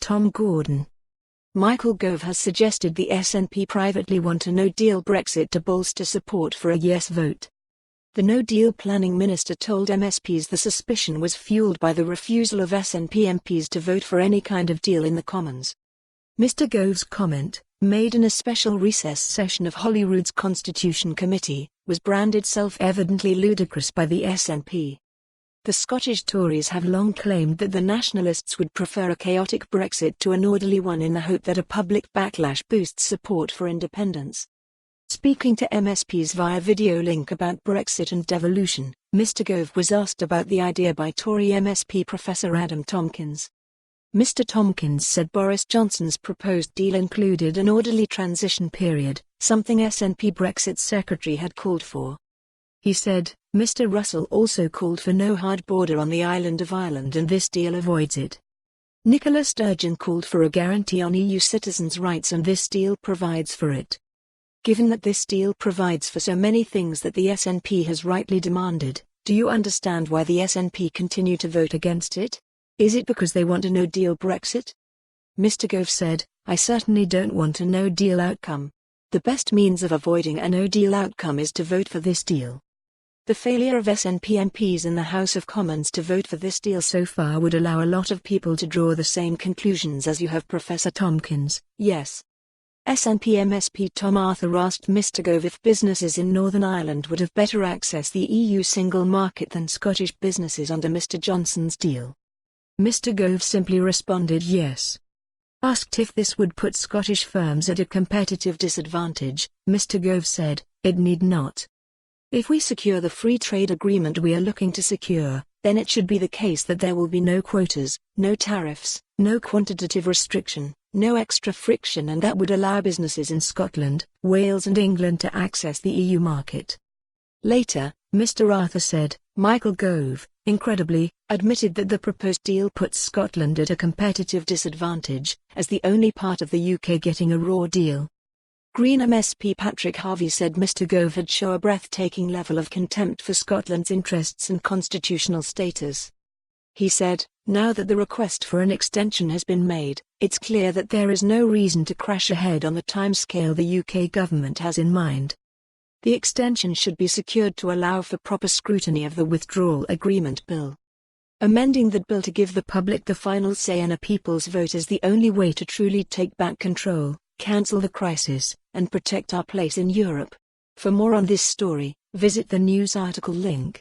Tom Gordon. Michael Gove has suggested the SNP privately want a no-deal Brexit to bolster support for a yes vote. The no-deal planning minister told MSPs the suspicion was fueled by the refusal of SNP MPs to vote for any kind of deal in the Commons. Mr. Gove's comment, made in a special recess session of Holyrood's Constitution Committee, was branded self-evidently ludicrous by the SNP. The Scottish Tories have long claimed that the Nationalists would prefer a chaotic Brexit to an orderly one in the hope that a public backlash boosts support for independence. Speaking to MSPs via videolink about Brexit and devolution, Mr. Gove was asked about the idea by Tory MSP Professor Adam Tomkins. Mr. Tomkins said Boris Johnson's proposed deal included an orderly transition period, something SNP Brexit Secretary had called for. He said, Mr. Russell also called for no hard border on the island of Ireland and this deal avoids it. Nicola Sturgeon called for a guarantee on EU citizens' rights and this deal provides for it. Given that this deal provides for so many things that the SNP has rightly demanded, do you understand why the SNP continue to vote against it? Is it because they want a no-deal Brexit? Mr. Gove said, I certainly don't want a no-deal outcome. The best means of avoiding a no-deal outcome is to vote for this deal. The failure of SNP MPs in the House of Commons to vote for this deal so far would allow a lot of people to draw the same conclusions as you have. Professor Tomkins, yes. SNP MSP Tom Arthur asked Mr. Gove if businesses in Northern Ireland would have better access the EU single market than Scottish businesses under Mr. Johnson's deal. Mr. Gove simply responded yes. Asked if this would put Scottish firms at a competitive disadvantage, Mr. Gove said, it need not. If we secure the free trade agreement we are looking to secure, then it should be the case that there will be no quotas, no tariffs, no quantitative restriction, no extra friction, and that would allow businesses in Scotland, Wales and England to access the EU market. Later, Mr. Arthur said, Michael Gove, incredibly, admitted that the proposed deal puts Scotland at a competitive disadvantage, as the only part of the UK getting a raw deal. Green MSP Patrick Harvey said Mr. Gove had shown a breathtaking level of contempt for Scotland's interests and constitutional status. He said, now that the request for an extension has been made, it's clear that there is no reason to crash ahead on the timescale the UK government has in mind. The extension should be secured to allow for proper scrutiny of the Withdrawal Agreement Bill. Amending that bill to give the public the final say in a people's vote is the only way to truly take back control, cancel the crisis, and protect our place in Europe. For more on this story, visit the news article link.